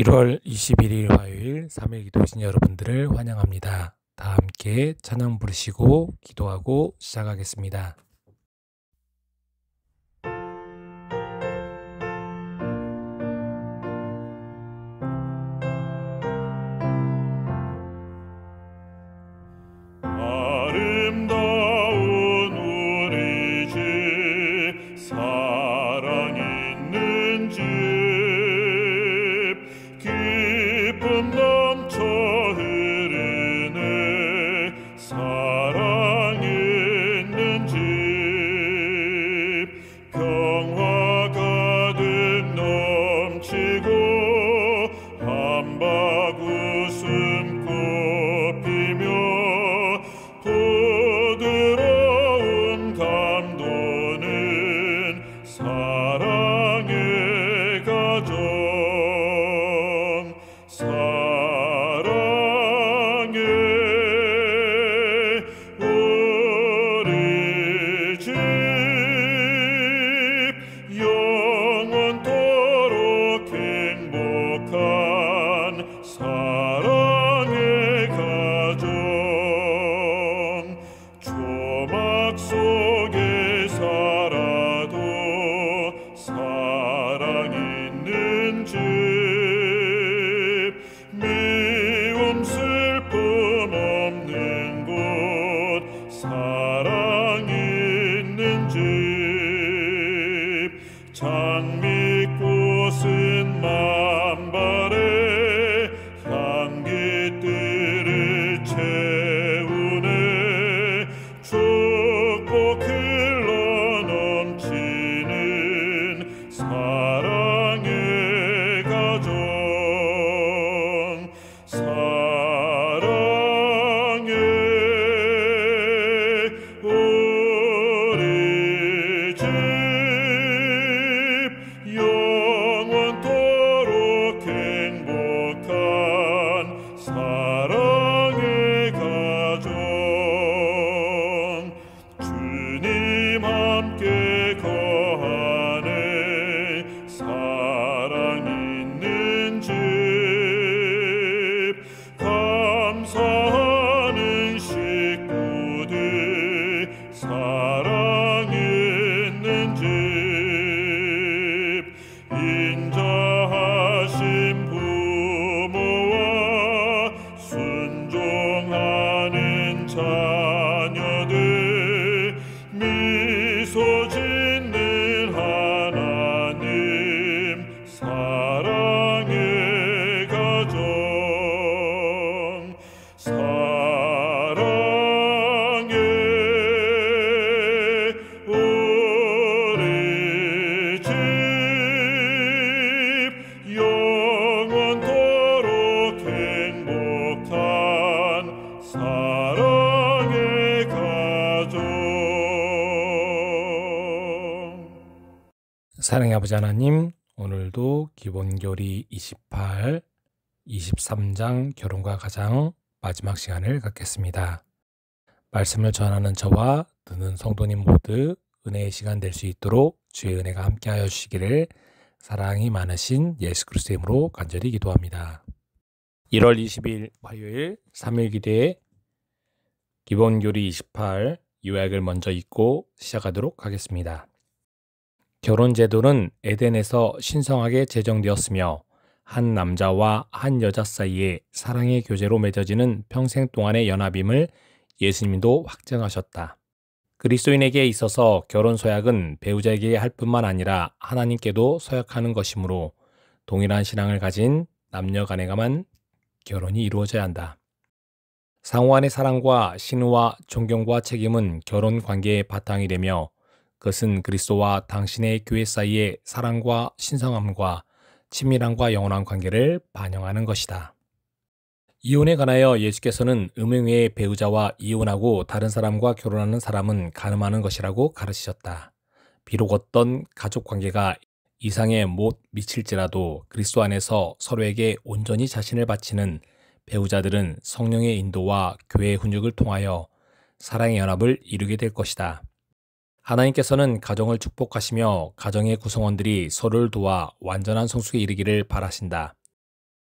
1월 21일 화요일 3일 기도하신 여러분들을 환영합니다. 다 함께 찬양 부르시고 기도하고 시작하겠습니다. 아름다운 우리 집 사랑 있는 집 기쁨 넘쳐 흐르네 사랑 있는 집 평화 가득 넘치고 한박 웃음꽃 피며 부드러운 감도는 사랑의 가정 사랑의 우리 집 영원토록 행복한 사랑의 가정 조막 속에 살아도 사랑 있는 집 미움 슬픔 없는 곳 사랑 있는 집 장미꽃은 만발의 향기들을 채우네 축복 흘러 넘치는 사랑의 가정 사랑의 우리 집 영원토록 행복한 사랑의 가정 주님 함께 거하네 사랑 있는 집 감사하는 식구들 사랑 있는 집 인자하신 부모와 순종하는 자녀들 미소 짓는 하나님 사랑의 가정 사랑의 우리 집 영원토록 행복한 사랑의 가정 사랑의 아버지 하나님, 오늘도 기본교리 28, 23장 결혼과 가장 마지막 시간을 갖겠습니다. 말씀을 전하는 저와 듣는 성도님 모두 은혜의 시간 될 수 있도록 주의 은혜가 함께하여 주시기를 사랑이 많으신 예수 그리스도의 이름으로 간절히 기도합니다. 1월 20일 화요일 3일 기도에 기본교리 28 요약을 먼저 읽고 시작하도록 하겠습니다. 결혼 제도는 에덴에서 신성하게 제정되었으며 한 남자와 한 여자 사이에 사랑의 교제로 맺어지는 평생 동안의 연합임을 예수님도 확증하셨다. 그리스도인에게 있어서 결혼 서약은 배우자에게 할 뿐만 아니라 하나님께도 서약하는 것이므로 동일한 신앙을 가진 남녀 간에만 결혼이 이루어져야 한다. 상호 간의 사랑과 신의와 존경과 책임은 결혼 관계의 바탕이 되며 그것은 그리스도와 당신의 교회 사이의 사랑과 신성함과 친밀함과 영원한 관계를 반영하는 것이다. 이혼에 관하여 예수께서는 음행 외의 배우자와 이혼하고 다른 사람과 결혼하는 사람은 간음하는 것이라고 가르치셨다. 비록 어떤 가족 관계가 이상에 못 미칠지라도 그리스도 안에서 서로에게 온전히 자신을 바치는 배우자들은 성령의 인도와 교회의 훈육을 통하여 사랑의 연합을 이루게 될 것이다. 하나님께서는 가정을 축복하시며 가정의 구성원들이 서로를 도와 완전한 성숙에 이르기를 바라신다.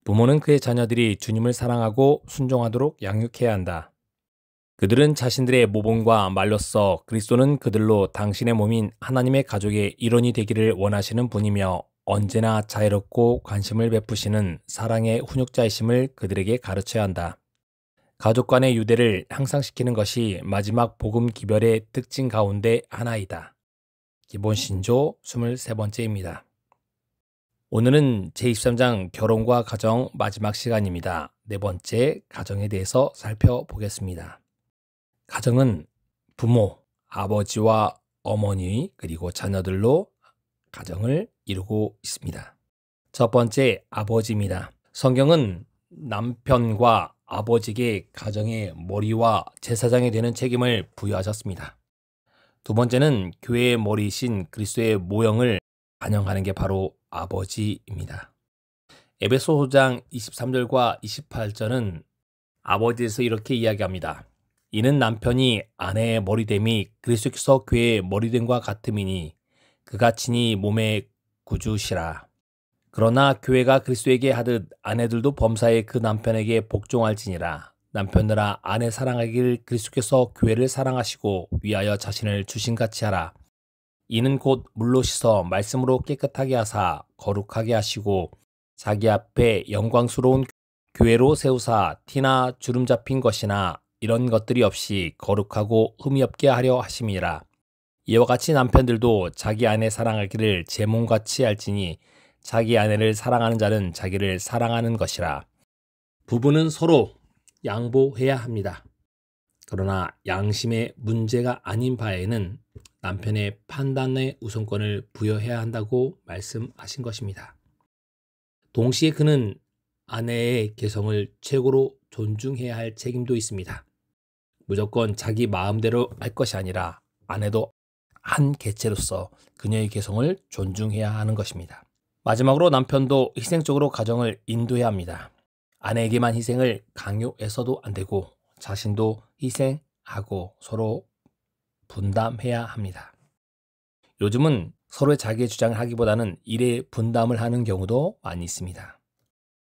부모는 그의 자녀들이 주님을 사랑하고 순종하도록 양육해야 한다. 그들은 자신들의 모범과 말로써 그리스도는 그들로 당신의 몸인 하나님의 가족의 일원이 되기를 원하시는 분이며 언제나 자애롭고 관심을 베푸시는 사랑의 훈육자이심을 그들에게 가르쳐야 한다. 가족 간의 유대를 향상시키는 것이 마지막 복음 기별의 특징 가운데 하나이다. 기본 신조 23번째입니다. 오늘은 제23장 결혼과 가정 마지막 시간입니다. 네 번째 가정에 대해서 살펴보겠습니다. 가정은 부모, 아버지와 어머니 그리고 자녀들로 가정을 이루고 있습니다. 첫 번째 아버지입니다. 성경은 남편과 아버지에게 가정의 머리와 제사장이 되는 책임을 부여하셨습니다. 두 번째는 교회의 머리이신 그리스도의 모형을 반영하는 게 바로 아버지입니다. 에베소 5장 23절과 28절은 아버지에서 이렇게 이야기합니다. 이는 남편이 아내의 머리됨이 그리스도께서 교회의 머리됨과 같음이니 그가 친히 몸의 구주시라. 그러나 교회가 그리스도에게 하듯 아내들도 범사에 그 남편에게 복종할지니라. 남편들아 아내 사랑하기를 그리스도께서 교회를 사랑하시고 위하여 자신을 주신같이 하라. 이는 곧 물로 씻어 말씀으로 깨끗하게 하사 거룩하게 하시고 자기 앞에 영광스러운 교회로 세우사 티나 주름 잡힌 것이나 이런 것들이 없이 거룩하고 흠이 없게 하려 하심이라. 이와 같이 남편들도 자기 아내 사랑하기를 제 몸같이 할지니 자기 아내를 사랑하는 자는 자기를 사랑하는 것이라. 부부는 서로 양보해야 합니다. 그러나 양심의 문제가 아닌 바에는 남편의 판단의 우선권을 부여해야 한다고 말씀하신 것입니다. 동시에 그는 아내의 개성을 최고로 존중해야 할 책임도 있습니다. 무조건 자기 마음대로 할 것이 아니라 아내도 한 개체로서 그녀의 개성을 존중해야 하는 것입니다. 마지막으로 남편도 희생적으로 가정을 인도해야 합니다. 아내에게만 희생을 강요해서도 안 되고 자신도 희생하고 서로 분담해야 합니다. 요즘은 서로의 자기의 주장을 하기보다는 일의 분담을 하는 경우도 많이 있습니다.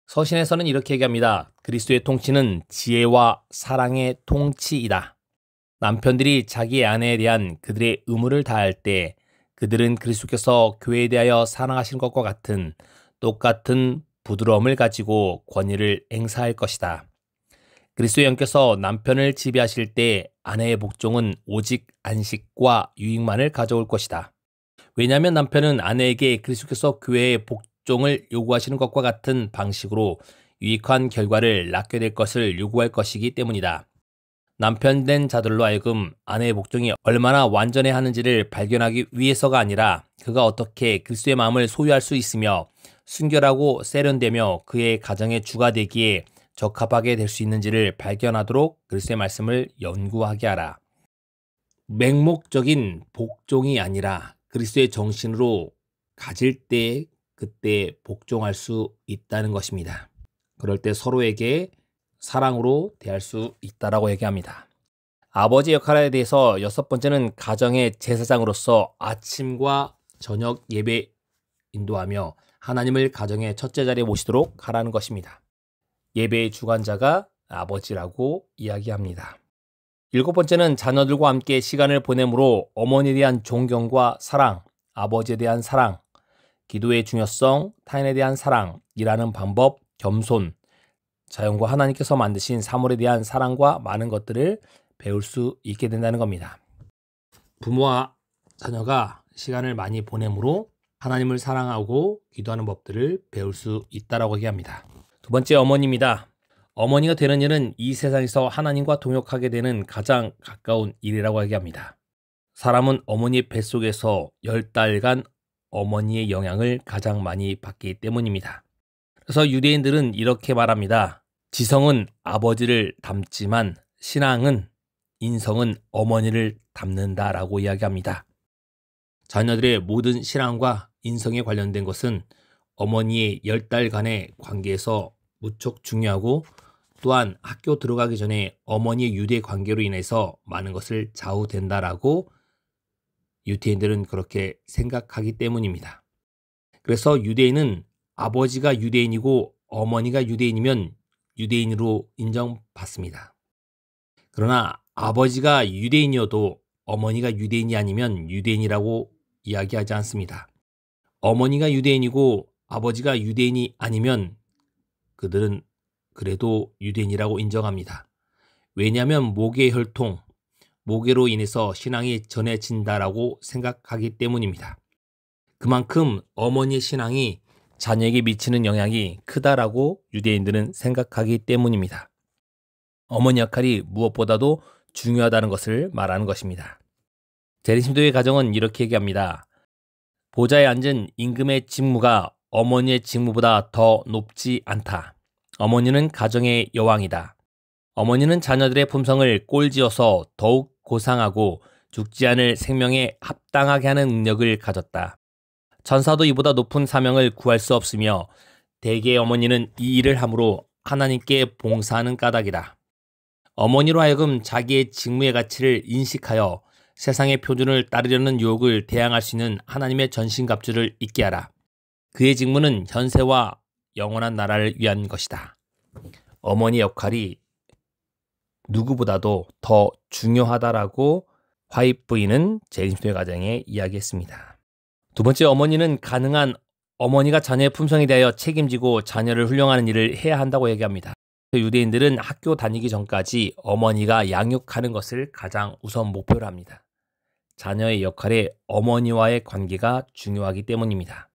서신에서는 이렇게 얘기합니다. 그리스도의 통치는 지혜와 사랑의 통치이다. 남편들이 자기 아내에 대한 그들의 의무를 다할 때 그들은 그리스도께서 교회에 대하여 사랑하신 것과 같은 똑같은 부드러움을 가지고 권위를 행사할 것이다. 그리스도의 영께서 남편을 지배하실 때 아내의 복종은 오직 안식과 유익만을 가져올 것이다. 왜냐하면 남편은 아내에게 그리스도께서 교회의 복종을 요구하시는 것과 같은 방식으로 유익한 결과를 낳게 될 것을 요구할 것이기 때문이다. 남편 된 자들로 하여금 아내의 복종이 얼마나 완전해야 하는지를 발견하기 위해서가 아니라 그가 어떻게 그리스도의 마음을 소유할 수 있으며 순결하고 세련되며 그의 가정의 주가 되기에 적합하게 될 수 있는지를 발견하도록 그리스도의 말씀을 연구하게 하라. 맹목적인 복종이 아니라 그리스도의 정신으로 가질 때 그때 복종할 수 있다는 것입니다. 그럴 때 서로에게 사랑으로 대할 수 있다라고 얘기합니다. 아버지 역할에 대해서 6번째는 가정의 제사장으로서 아침과 저녁 예배 인도하며 하나님을 가정의 첫째 자리에 모시도록 하라는 것입니다. 예배의 주관자가 아버지라고 이야기합니다. 7번째는 자녀들과 함께 시간을 보내므로 어머니에 대한 존경과 사랑, 아버지에 대한 사랑, 기도의 중요성, 타인에 대한 사랑이라는 방법, 겸손, 자연과 하나님께서 만드신 사물에 대한 사랑과 많은 것들을 배울 수 있게 된다는 겁니다. 부모와 자녀가 시간을 많이 보내므로 하나님을 사랑하고 기도하는 법들을 배울 수 있다라고 얘기합니다. 두 번째 어머니입니다. 어머니가 되는 일은 이 세상에서 하나님과 동역하게 되는 가장 가까운 일이라고 얘기합니다. 사람은 어머니 뱃속에서 10달간 어머니의 영향을 가장 많이 받기 때문입니다. 그래서 유대인들은 이렇게 말합니다. 지성은 아버지를 닮지만 신앙은 인성은 어머니를 닮는다라고 이야기합니다. 자녀들의 모든 신앙과 인성에 관련된 것은 어머니의 10달간의 관계에서 무척 중요하고 또한 학교 들어가기 전에 어머니의 유대 관계로 인해서 많은 것을 좌우된다라고 유대인들은 그렇게 생각하기 때문입니다. 그래서 유대인은 아버지가 유대인이고 어머니가 유대인이면 유대인으로 인정받습니다. 그러나 아버지가 유대인이어도 어머니가 유대인이 아니면 유대인이라고 이야기하지 않습니다. 어머니가 유대인이고 아버지가 유대인이 아니면 그들은 그래도 유대인이라고 인정합니다. 왜냐하면 모계 혈통, 모계로 인해서 신앙이 전해진다라고 생각하기 때문입니다. 그만큼 어머니의 신앙이 자녀에게 미치는 영향이 크다라고 유대인들은 생각하기 때문입니다. 어머니 역할이 무엇보다도 중요하다는 것을 말하는 것입니다. 재림신도의 가정은 이렇게 얘기합니다. 보좌에 앉은 임금의 직무가 어머니의 직무보다 더 높지 않다. 어머니는 가정의 여왕이다. 어머니는 자녀들의 품성을 꼴지어서 더욱 고상하고 죽지 않을 생명에 합당하게 하는 능력을 가졌다. 천사도 이보다 높은 사명을 구할 수 없으며 대개의 어머니는 이 일을 함으로 하나님께 봉사하는 까닭이다. 어머니로 하여금 자기의 직무의 가치를 인식하여 세상의 표준을 따르려는 유혹을 대항할 수 있는 하나님의 전신갑주를 잊게 하라. 그의 직무는 현세와 영원한 나라를 위한 것이다. 어머니 역할이 누구보다도 더 중요하다라고 화이트 부인은 재림신도의 가정에 이야기했습니다. 두 번째, 어머니는 가능한 어머니가 자녀의 품성에 대하여 책임지고 자녀를 훈련하는 일을 해야 한다고 얘기합니다. 유대인들은 학교 다니기 전까지 어머니가 양육하는 것을 가장 우선 목표로 합니다. 자녀의 역할에 어머니와의 관계가 중요하기 때문입니다.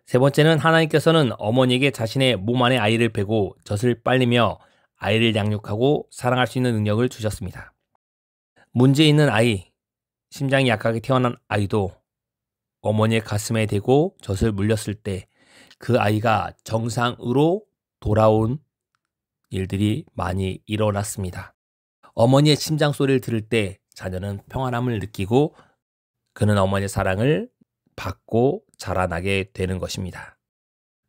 세 번째는 하나님께서는 어머니에게 자신의 몸 안에 아이를 베고 젖을 빨리며 아이를 양육하고 사랑할 수 있는 능력을 주셨습니다. 문제 있는 아이, 심장이 약하게 태어난 아이도 어머니의 가슴에 대고 젖을 물렸을 때 그 아이가 정상으로 돌아온 일들이 많이 일어났습니다. 어머니의 심장 소리를 들을 때 자녀는 평안함을 느끼고 그는 어머니의 사랑을 받고 자라나게 되는 것입니다.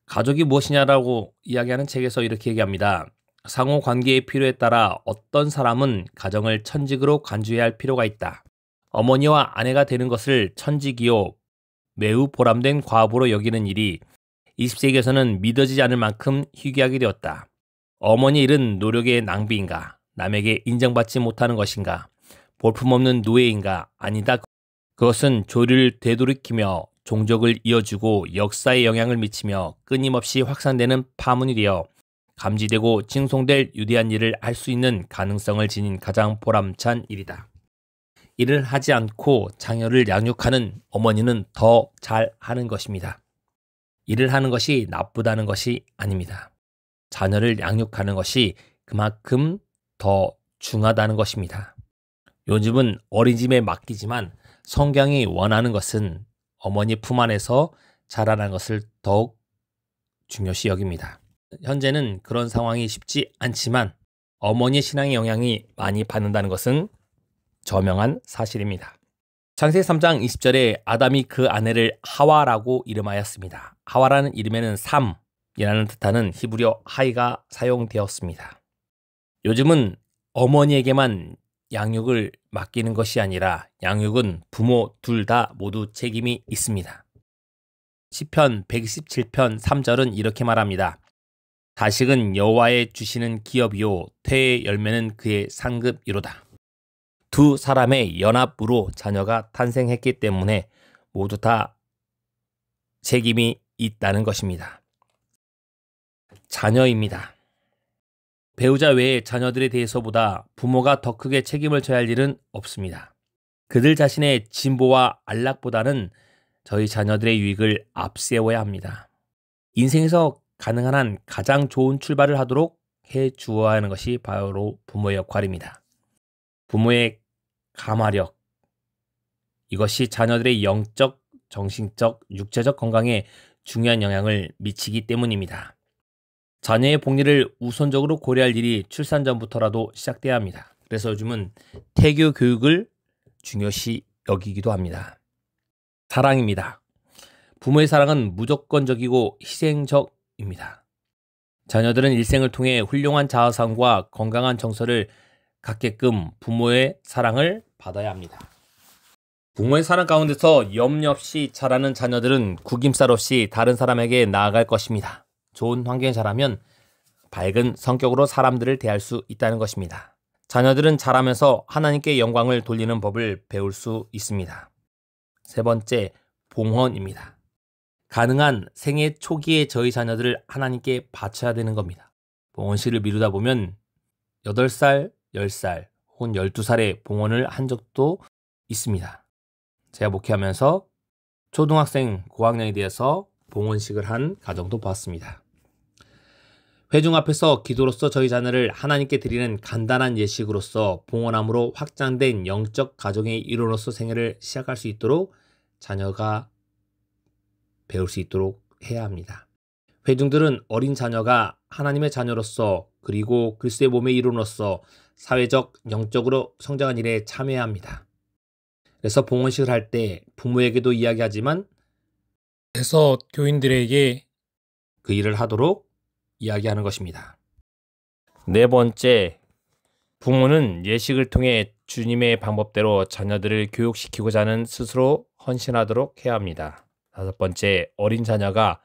가족이 무엇이냐라고 이야기하는 책에서 이렇게 얘기합니다. 상호 관계의 필요에 따라 어떤 사람은 가정을 천직으로 간주해야 할 필요가 있다. 어머니와 아내가 되는 것을 천직이요 매우 보람된 과업으로 여기는 일이 20세기에서는 믿어지지 않을 만큼 희귀하게 되었다. 어머니 일은 노력의 낭비인가? 남에게 인정받지 못하는 것인가? 볼품없는 노예인가? 아니다. 그것은 조리를 되돌이키며 종족을 이어주고 역사에 영향을 미치며 끊임없이 확산되는 파문이 되어 감지되고 칭송될 위대한 일을 할 수 있는 가능성을 지닌 가장 보람찬 일이다. 일을 하지 않고 자녀를 양육하는 어머니는 더 잘하는 것입니다. 일을 하는 것이 나쁘다는 것이 아닙니다. 자녀를 양육하는 것이 그만큼 더 중하다는 것입니다. 요즘은 어린이집에 맡기지만 성경이 원하는 것은 어머니 품 안에서 자라나는 것을 더욱 중요시 여깁니다. 현재는 그런 상황이 쉽지 않지만 어머니의 신앙의 영향이 많이 받는다는 것은 저명한 사실입니다. 창세기 3장 20절에 아담이 그 아내를 하와라고 이름하였습니다. 하와라는 이름에는 삶이라는 뜻하는 히브리어 하이가 사용되었습니다. 요즘은 어머니에게만 양육을 맡기는 것이 아니라 양육은 부모 둘 다 모두 책임이 있습니다. 시편 127편 3절은 이렇게 말합니다. 자식은 여호와의 주시는 기업이요 태의 열매는 그의 상급이로다. 두 사람의 연합으로 자녀가 탄생했기 때문에 모두 다 책임이 있다는 것입니다. 자녀입니다. 배우자 외에 자녀들에 대해서보다 부모가 더 크게 책임을 져야 할 일은 없습니다. 그들 자신의 진보와 안락보다는 저희 자녀들의 유익을 앞세워야 합니다. 인생에서 가능한 한 가장 좋은 출발을 하도록 해 주어야 하는 것이 바로 부모의 역할입니다. 부모의 가마력, 이것이 자녀들의 영적, 정신적, 육체적 건강에 중요한 영향을 미치기 때문입니다. 자녀의 복리를 우선적으로 고려할 일이 출산 전부터라도 시작돼야 합니다. 그래서 요즘은 태교 교육을 중요시 여기기도 합니다. 사랑입니다. 부모의 사랑은 무조건적이고 희생적입니다. 자녀들은 일생을 통해 훌륭한 자아상과 건강한 정서를 갖게끔 부모의 사랑을 받아야 합니다. 부모의 사랑 가운데서 염려 없이 자라는 자녀들은 구김살 없이 다른 사람에게 나아갈 것입니다. 좋은 환경에 자라면 밝은 성격으로 사람들을 대할 수 있다는 것입니다. 자녀들은 자라면서 하나님께 영광을 돌리는 법을 배울 수 있습니다. 세 번째, 봉헌입니다. 가능한 생애 초기에 저희 자녀들을 하나님께 바쳐야 되는 겁니다. 봉헌식을 미루다 보면 8살, 10살 혹은 12살에 봉헌을 한 적도 있습니다. 제가 목회하면서 초등학생 고학년이 되어서 봉헌식을 한 가정도 봤습니다. 회중 앞에서 기도로서 저희 자녀를 하나님께 드리는 간단한 예식으로서 봉헌함으로 확장된 영적 가정의 일원으로서 생애를 시작할 수 있도록 자녀가 배울 수 있도록 해야 합니다. 회중들은 어린 자녀가 하나님의 자녀로서 그리고 그리스도의 몸의 일원으로서 사회적, 영적으로 성장한 일에 참여해야 합니다. 그래서 봉헌식을 할 때 부모에게도 이야기하지만 그래서 교인들에게 그 일을 하도록 이야기하는 것입니다. 네 번째, 부모는 예식을 통해 주님의 방법대로 자녀들을 교육시키고자 하는 스스로 헌신하도록 해야 합니다. 다섯 번째, 어린 자녀가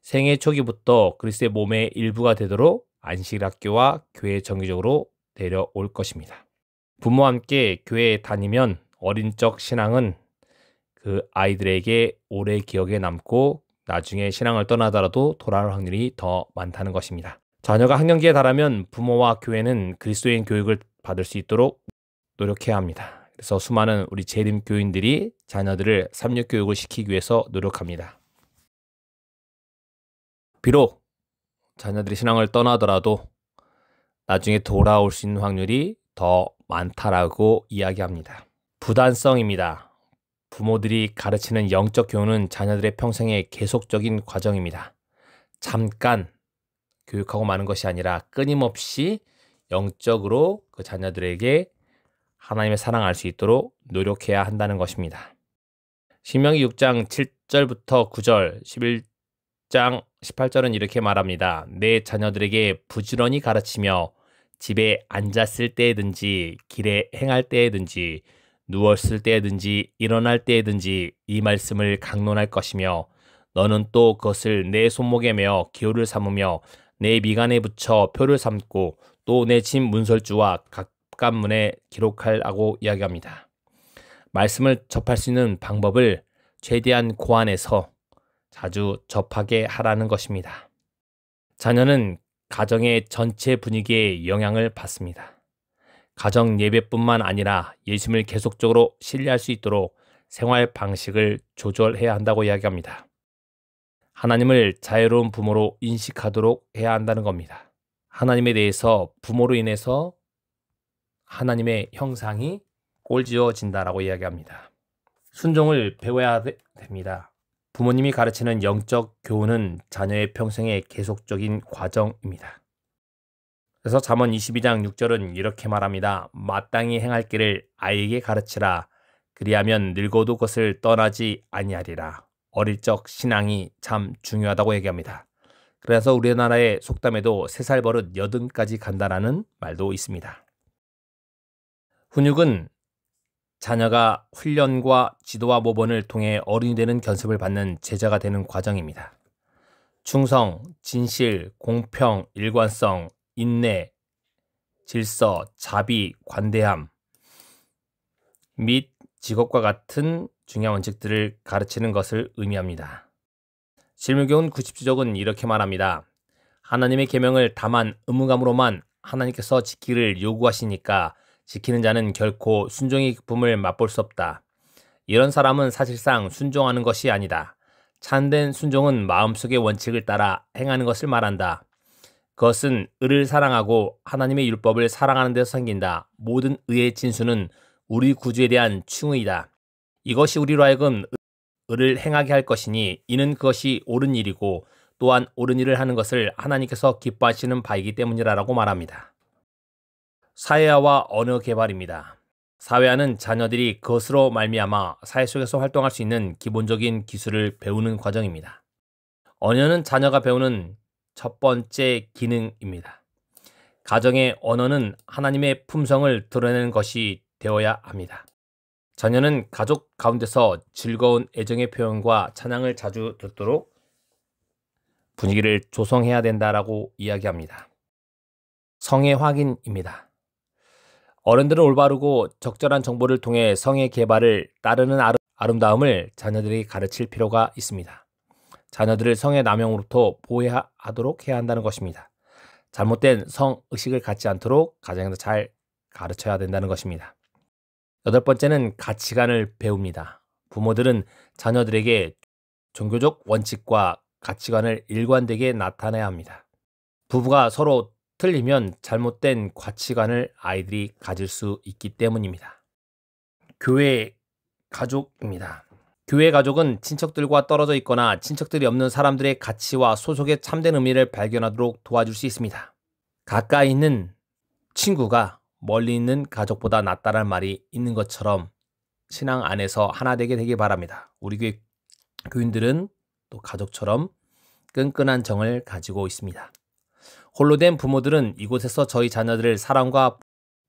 생애 초기부터 그리스도의 몸의 일부가 되도록 안식학교와 교회에 정기적으로 데려올 것입니다. 부모와 함께 교회에 다니면 어린 적 신앙은 그 아이들에게 오래 기억에 남고 나중에 신앙을 떠나더라도 돌아올 확률이 더 많다는 것입니다. 자녀가 학년기에 달하면 부모와 교회는 그리스도인 교육을 받을 수 있도록 노력해야 합니다. 그래서 수많은 우리 재림 교인들이 자녀들을 삼육 교육을 시키기 위해서 노력합니다. 비록 자녀들이 신앙을 떠나더라도 나중에 돌아올 수 있는 확률이 더 많다라고 이야기합니다. 부단성입니다. 부모들이 가르치는 영적 교훈은 자녀들의 평생의 계속적인 과정입니다. 잠깐 교육하고 마는 것이 아니라 끊임없이 영적으로 그 자녀들에게 하나님의 사랑을 알 수 있도록 노력해야 한다는 것입니다. 신명기 6장 7절부터 9절, 11장 18절은 이렇게 말합니다. 내 자녀들에게 부지런히 가르치며 집에 앉았을 때든지 길에 행할 때든지 누웠을 때든지 일어날 때든지 이 말씀을 강론할 것이며 너는 또 그것을 내 손목에 매어 기호를 삼으며 내 미간에 붙여 표를 삼고 또 내 집 문설주와 갑간문에 기록하라고 이야기합니다. 말씀을 접할 수 있는 방법을 최대한 고안해서 자주 접하게 하라는 것입니다. 자녀는 가정의 전체 분위기에 영향을 받습니다. 가정 예배뿐만 아니라 예수님을 계속적으로 신뢰할 수 있도록 생활 방식을 조절해야 한다고 이야기합니다. 하나님을 자유로운 부모로 인식하도록 해야 한다는 겁니다. 하나님에 대해서 부모로 인해서 하나님의 형상이 꼴지어진다라고 이야기합니다. 순종을 배워야 됩니다. 부모님이 가르치는 영적 교훈은 자녀의 평생의 계속적인 과정입니다. 그래서 잠언 22장 6절은 이렇게 말합니다. 마땅히 행할 길을 아이에게 가르치라. 그리하면 늙어도 그것을 떠나지 아니하리라. 어릴 적 신앙이 참 중요하다고 얘기합니다. 그래서 우리나라의 속담에도 3살 버릇 80까지 간다라는 말도 있습니다. 훈육은 자녀가 훈련과 지도와 모범을 통해 어른이 되는 견습을 받는 제자가 되는 과정입니다. 충성, 진실, 공평, 일관성, 인내, 질서, 자비, 관대함 및 직업과 같은 중요한 원칙들을 가르치는 것을 의미합니다. 실무교훈 90주적은 이렇게 말합니다. 하나님의 계명을 다만 의무감으로만 하나님께서 지키기를 요구하시니까 지키는 자는 결코 순종의 기쁨을 맛볼 수 없다. 이런 사람은 사실상 순종하는 것이 아니다. 참된 순종은 마음속의 원칙을 따라 행하는 것을 말한다. 그것은 의를 사랑하고 하나님의 율법을 사랑하는 데서 생긴다. 모든 의의 진수는 우리 구주에 대한 충의이다. 이것이 우리로 하여금 의를 행하게 할 것이니 이는 그것이 옳은 일이고 또한 옳은 일을 하는 것을 하나님께서 기뻐하시는 바이기 때문이라고 말합니다. 사회화와 언어 개발입니다. 사회화는 자녀들이 그것으로 말미암아 사회 속에서 활동할 수 있는 기본적인 기술을 배우는 과정입니다. 언어는 자녀가 배우는 첫 번째 기능입니다. 가정의 언어는 하나님의 품성을 드러내는 것이 되어야 합니다. 자녀는 가족 가운데서 즐거운 애정의 표현과 찬양을 자주 듣도록 분위기를 조성해야 된다라고 이야기합니다. 성의 확인입니다. 어른들은 올바르고 적절한 정보를 통해 성의 개발을 따르는 아름다움을 자녀들에게 가르칠 필요가 있습니다. 자녀들을 성의 남용으로부터 보호하도록 해야 한다는 것입니다. 잘못된 성의식을 갖지 않도록 가정에서 잘 가르쳐야 된다는 것입니다. 8번째는 가치관을 배웁니다. 부모들은 자녀들에게 종교적 원칙과 가치관을 일관되게 나타내야 합니다. 부부가 서로 틀리면 잘못된 가치관을 아이들이 가질 수 있기 때문입니다. 교회 가족입니다. 교회 가족은 친척들과 떨어져 있거나 친척들이 없는 사람들의 가치와 소속의 참된 의미를 발견하도록 도와줄 수 있습니다. 가까이 있는 친구가 멀리 있는 가족보다 낫다는 말이 있는 것처럼 신앙 안에서 하나 되게 바랍니다. 우리 교회 교인들은 또 가족처럼 끈끈한 정을 가지고 있습니다. 홀로 된 부모들은 이곳에서 저희 자녀들을 사랑과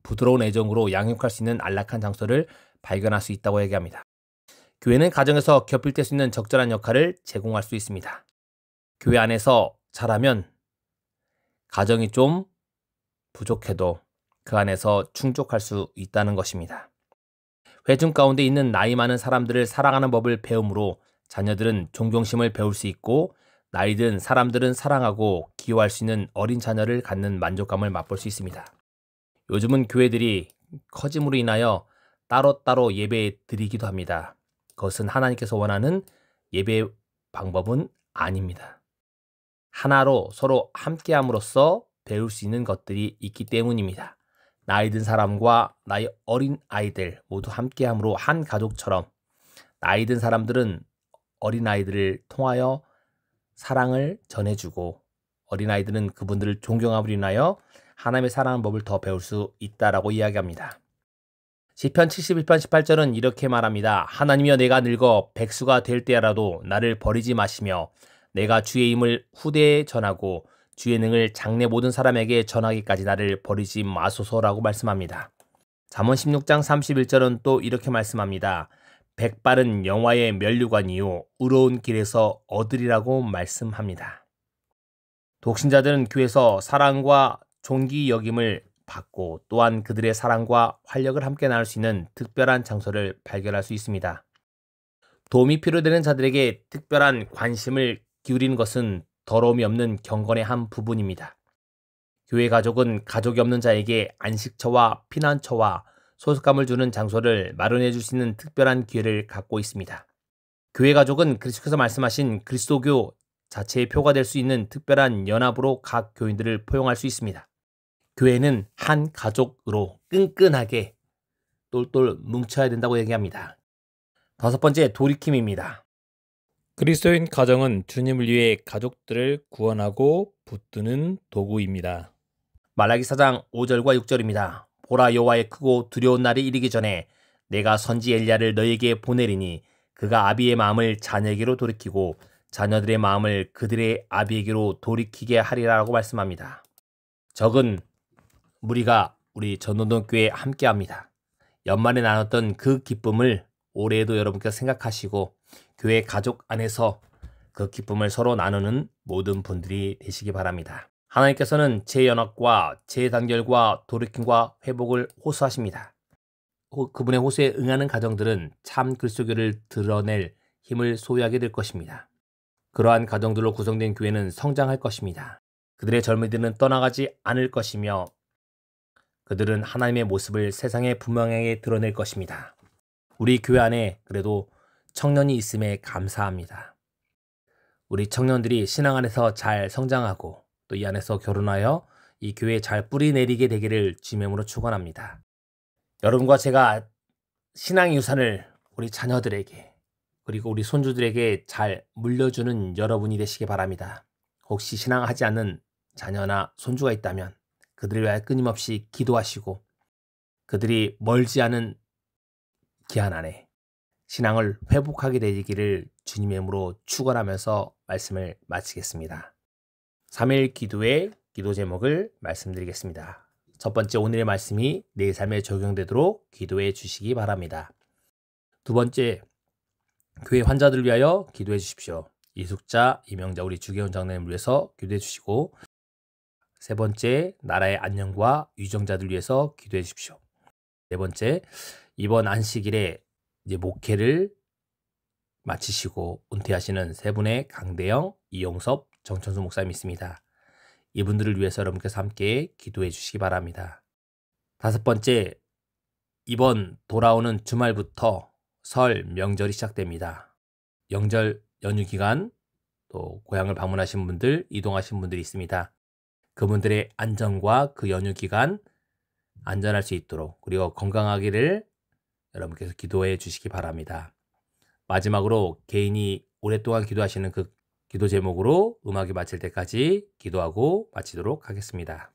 부드러운 애정으로 양육할 수 있는 안락한 장소를 발견할 수 있다고 얘기합니다. 교회는 가정에서 곁필 수 있는 적절한 역할을 제공할 수 있습니다. 교회 안에서 잘하면 가정이 좀 부족해도 그 안에서 충족할 수 있다는 것입니다. 회중 가운데 있는 나이 많은 사람들을 사랑하는 법을 배움으로 자녀들은 존경심을 배울 수 있고 나이 든 사람들은 사랑하고 기여할 수 있는 어린 자녀를 갖는 만족감을 맛볼 수 있습니다. 요즘은 교회들이 커짐으로 인하여 따로따로 예배 드리기도 합니다. 그것은 하나님께서 원하는 예배 방법은 아닙니다. 하나로 서로 함께함으로써 배울 수 있는 것들이 있기 때문입니다. 나이 든 사람과 나이 어린 아이들 모두 함께함으로 한 가족처럼 나이 든 사람들은 어린 아이들을 통하여 사랑을 전해주고 어린 아이들은 그분들을 존경함으로 인하여 하나님의 사랑하는 법을 더 배울 수 있다라고 이야기합니다. 시편 71편 18절은 이렇게 말합니다. 하나님이여 내가 늙어 백수가 될 때라도 나를 버리지 마시며 내가 주의 힘을 후대에 전하고 주의 능을 장래 모든 사람에게 전하기까지 나를 버리지 마소서라고 말씀합니다. 잠언 16장 31절은 또 이렇게 말씀합니다. 백발은 영화의 면류관이요 의로운 길에서 얻으리라고 말씀합니다. 독신자들은 교회에서 사랑과 존귀 여김을 받고 또한 그들의 사랑과 활력을 함께 나눌 수 있는 특별한 장소를 발견할 수 있습니다. 도움이 필요되는 자들에게 특별한 관심을 기울이는 것은 더러움이 없는 경건의 한 부분입니다. 교회 가족은 가족이 없는 자에게 안식처와 피난처와 소속감을 주는 장소를 마련해 줄 수 있는 특별한 기회를 갖고 있습니다. 교회 가족은 그리스도께서 말씀하신 그리스도교 자체의 표가 될 수 있는 특별한 연합으로 각 교인들을 포용할 수 있습니다. 교회는 한 가족으로 끈끈하게 똘똘 뭉쳐야 된다고 얘기합니다. 5번째, 돌이킴입니다. 그리스도인 가정은 주님을 위해 가족들을 구원하고 붙드는 도구입니다. 말라기 4장 5절과 6절입니다. 보라 여호와의 크고 두려운 날이 이르기 전에 내가 선지 엘리야를 너에게 보내리니 그가 아비의 마음을 자녀에게로 돌이키고 자녀들의 마음을 그들의 아비에게로 돌이키게 하리라고 말씀합니다. 적은 무리가 우리 전도동교회에 함께합니다. 연말에 나눴던 그 기쁨을 올해에도 여러분께서 생각하시고 교회 가족 안에서 그 기쁨을 서로 나누는 모든 분들이 되시기 바랍니다. 하나님께서는 재연합과 재단결과 돌이킴과 회복을 호소하십니다. 그분의 호소에 응하는 가정들은 참 그리스도교를 드러낼 힘을 소유하게 될 것입니다. 그러한 가정들로 구성된 교회는 성장할 것입니다. 그들의 젊은이들은 떠나가지 않을 것이며 그들은 하나님의 모습을 세상에 분명하게 드러낼 것입니다. 우리 교회 안에 그래도 청년이 있음에 감사합니다. 우리 청년들이 신앙 안에서 잘 성장하고 또 이 안에서 결혼하여 이 교회에 잘 뿌리 내리게 되기를 주님의 이름으로 축원합니다. 여러분과 제가 신앙의 유산을 우리 자녀들에게 그리고 우리 손주들에게 잘 물려주는 여러분이 되시기 바랍니다. 혹시 신앙하지 않는 자녀나 손주가 있다면 그들을 위하여 끊임없이 기도하시고 그들이 멀지 않은 기한 안에 신앙을 회복하게 되기를 주님의 이름으로 축원하면서 말씀을 마치겠습니다. 3일 기도의 기도 제목을 말씀드리겠습니다. 첫 번째, 오늘의 말씀이 내 삶에 적용되도록 기도해 주시기 바랍니다. 두 번째, 교회 환자들을 위하여 기도해 주십시오. 이숙자, 이명자, 우리 주계원 장로님을 위해서 기도해 주시고, 세 번째, 나라의 안녕과 유정자들 위해서 기도해 주십시오. 네 번째, 이번 안식일에 이제 목회를 마치시고 은퇴하시는 세 분의 강대영, 이용섭, 정천수 목사님이 있습니다. 이분들을 위해서 여러분께서 함께 기도해 주시기 바랍니다. 다섯 번째, 이번 돌아오는 주말부터 설 명절이 시작됩니다. 명절 연휴 기간, 또 고향을 방문하신 분들, 이동하신 분들이 있습니다. 그분들의 안전과 그 연휴 기간 안전할 수 있도록, 그리고 건강하기를 여러분께서 기도해 주시기 바랍니다. 마지막으로 개인이 오랫동안 기도하시는 그 기도 제목으로 음악이 마칠 때까지 기도하고 마치도록 하겠습니다.